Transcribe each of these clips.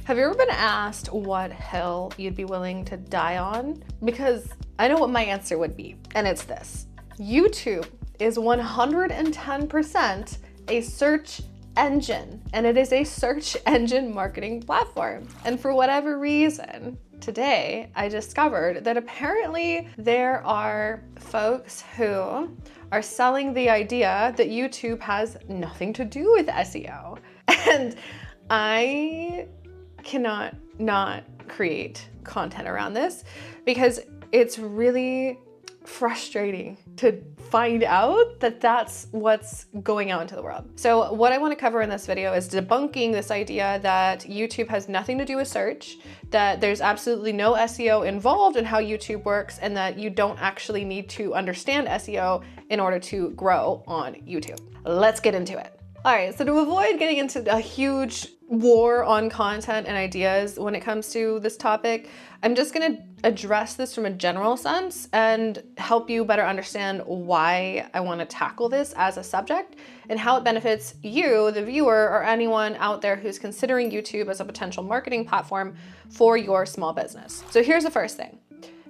Have you ever been asked what hill you'd be willing to die on? Because I know what my answer would be, and it's this. YouTube is 110% a search engine, and it is a search engine marketing platform. And for whatever reason, today I discovered that apparently there are folks who are selling the idea that YouTube has nothing to do with SEO. And I cannot not create content around this because it's really frustrating to find out that that's what's going out into the world. So what I want to cover in this video is debunking this idea that YouTube has nothing to do with search, that there's absolutely no SEO involved in how YouTube works, and that you don't actually need to understand SEO in order to grow on YouTube. Let's get into it. All right, so to avoid getting into a huge war on content and ideas when it comes to this topic, I'm just gonna address this from a general sense and help you better understand why I wanna tackle this as a subject and how it benefits you, the viewer, or anyone out there who's considering YouTube as a potential marketing platform for your small business. So here's the first thing.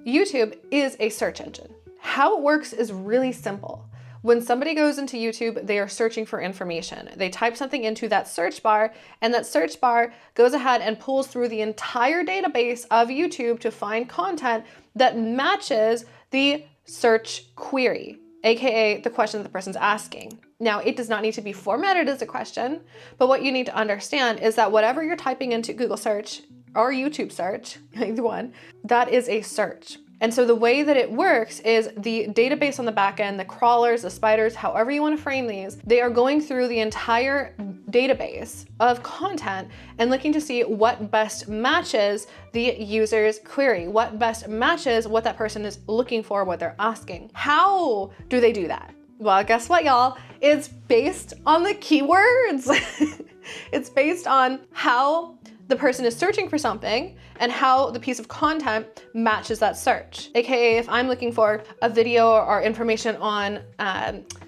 YouTube is a search engine. How it works is really simple. When somebody goes into YouTube, they are searching for information. They type something into that search bar, and that search bar goes ahead and pulls through the entire database of YouTube to find content that matches the search query, aka the question that the person's asking. Now, it does not need to be formatted as a question, but what you need to understand is that whatever you're typing into Google search or YouTube search, either one, that is a search. And so the way that it works is the database on the back end, the crawlers, the spiders, however you want to frame these, they are going through the entire database of content and looking to see what best matches the user's query, what best matches what that person is looking for, what they're asking. How do they do that? Well, guess what, y'all? It's based on the keywords. It's based on how the person is searching for something and how the piece of content matches that search. AKA, if I'm looking for a video or information on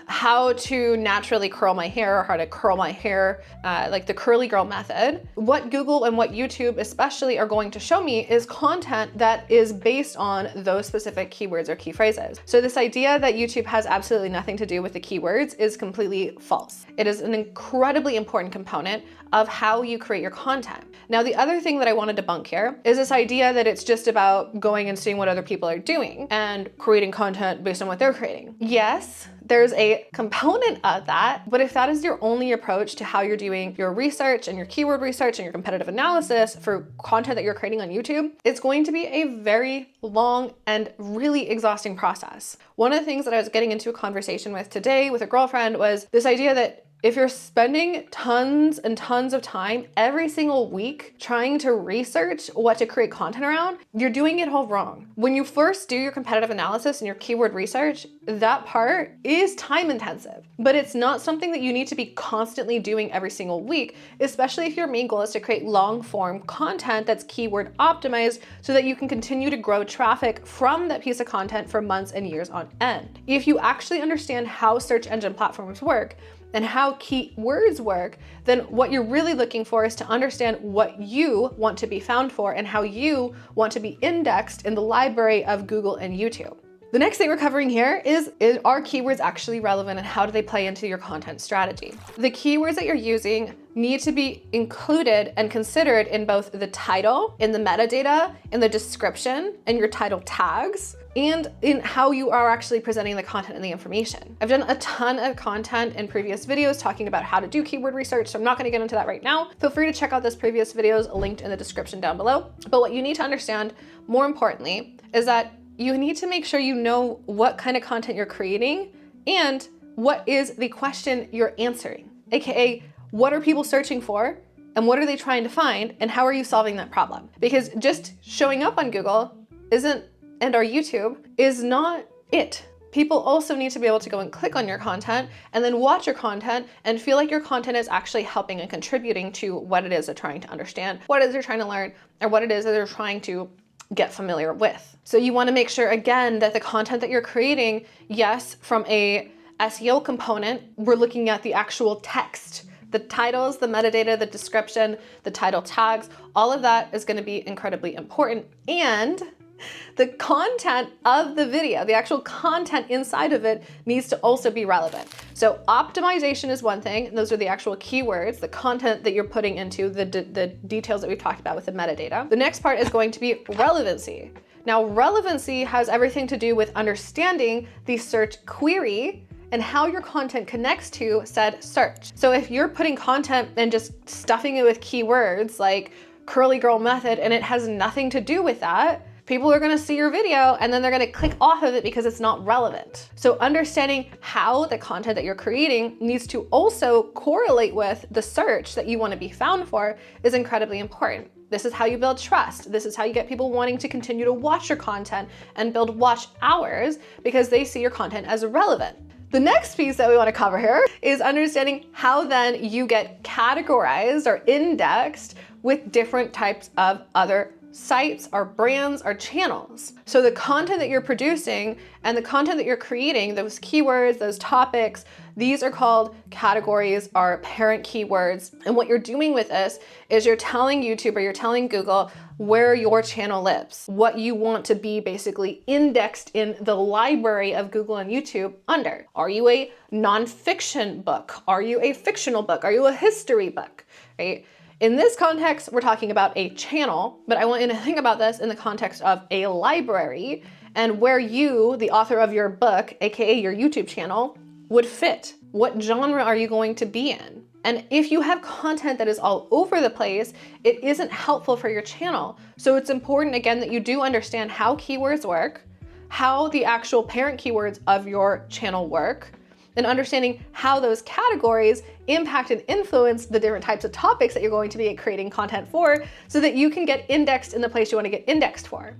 how to naturally curl my hair or how to curl my hair, like the curly girl method, what Google and what YouTube especially are going to show me is content that is based on those specific keywords or key phrases. So this idea that YouTube has absolutely nothing to do with the keywords is completely false. It is an incredibly important component of how you create your content. Now, the other thing that I want to debunk here is this idea that it's just about going and seeing what other people are doing and creating content based on what they're creating. Yes, there's a component of that, but if that is your only approach to how you're doing your research and your keyword research and your competitive analysis for content that you're creating on YouTube, it's going to be a very long and really exhausting process. One of the things that I was getting into a conversation with today with a girlfriend was this idea that if you're spending tons and tons of time every single week trying to research what to create content around, you're doing it all wrong. When you first do your competitive analysis and your keyword research, that part is time intensive, but it's not something that you need to be constantly doing every single week, especially if your main goal is to create long form content that's keyword optimized so that you can continue to grow traffic from that piece of content for months and years on end. If you actually understand how search engine platforms work, and how keywords work, then what you're really looking for is to understand what you want to be found for and how you want to be indexed in the library of Google and YouTube. The next thing we're covering here is are keywords actually relevant and how do they play into your content strategy? The keywords that you're using need to be included and considered in both the title, in the metadata, in the description, and your title tags, and in how you are actually presenting the content and the information. I've done a ton of content in previous videos talking about how to do keyword research, so I'm not gonna get into that right now. Feel free to check out those previous videos linked in the description down below. But what you need to understand, more importantly, is that you need to make sure you know what kind of content you're creating and what is the question you're answering, AKA, what are people searching for and what are they trying to find and how are you solving that problem? Because just showing up on Google and our YouTube is not it. People also need to be able to go and click on your content and then watch your content and feel like your content is actually helping and contributing to what it is they're trying to understand, what it is they're trying to learn, or what it is that they're trying to get familiar with. So you want to make sure, again, that the content that you're creating, yes, from a SEO component, we're looking at the actual text The titles, the metadata, the description, the title tags, all of that is going to be incredibly important. And the content of the video, the actual content inside of it, needs to also be relevant. So optimization is one thing, and those are the actual keywords, the content that you're putting into the details that we've talked about with the metadata. The next part is going to be relevancy. Now, relevancy has everything to do with understanding the search query and how your content connects to said search. So if you're putting content and just stuffing it with keywords like curly girl method and it has nothing to do with that, people are gonna see your video and then they're gonna click off of it because it's not relevant. So understanding how the content that you're creating needs to also correlate with the search that you wanna be found for is incredibly important. This is how you build trust. This is how you get people wanting to continue to watch your content and build watch hours because they see your content as relevant. The next piece that we want to cover here is understanding how then you get categorized or indexed with different types of other sites or brands or channels. So the content that you're producing and the content that you're creating, those keywords, those topics, these are called categories or parent keywords. And what you're doing with this is you're telling YouTube or you're telling Google where your channel lives, what you want to be basically indexed in the library of Google and YouTube under. Are you a nonfiction book? Are you a fictional book? Are you a history book, right? In this context, we're talking about a channel, but I want you to think about this in the context of a library and where you, the author of your book, AKA your YouTube channel, would fit. What genre are you going to be in? And if you have content that is all over the place, it isn't helpful for your channel. So it's important, again, that you do understand how keywords work, how the actual parent keywords of your channel work, and understanding how those categories impact and influence the different types of topics that you're going to be creating content for so that you can get indexed in the place you want to get indexed for.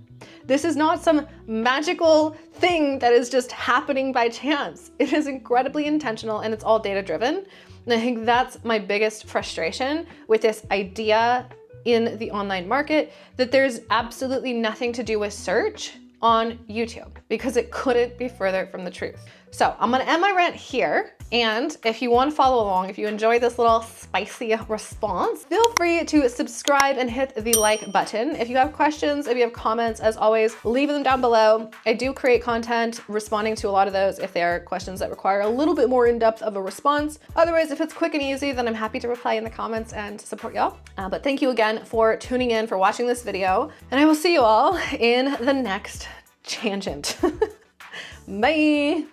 This is not some magical thing that is just happening by chance. It is incredibly intentional and it's all data driven. And I think that's my biggest frustration with this idea in the online market, that there's absolutely nothing to do with search on YouTube, because it couldn't be further from the truth. So I'm gonna end my rant here. And if you want to follow along, if you enjoy this little spicy response, feel free to subscribe and hit the like button. If you have questions, if you have comments, as always, leave them down below. I do create content responding to a lot of those if they are questions that require a little bit more in-depth of a response. Otherwise, if it's quick and easy, then I'm happy to reply in the comments and support y'all. But thank you again for tuning in, for watching this video, and I will see you all in the next tangent. Bye.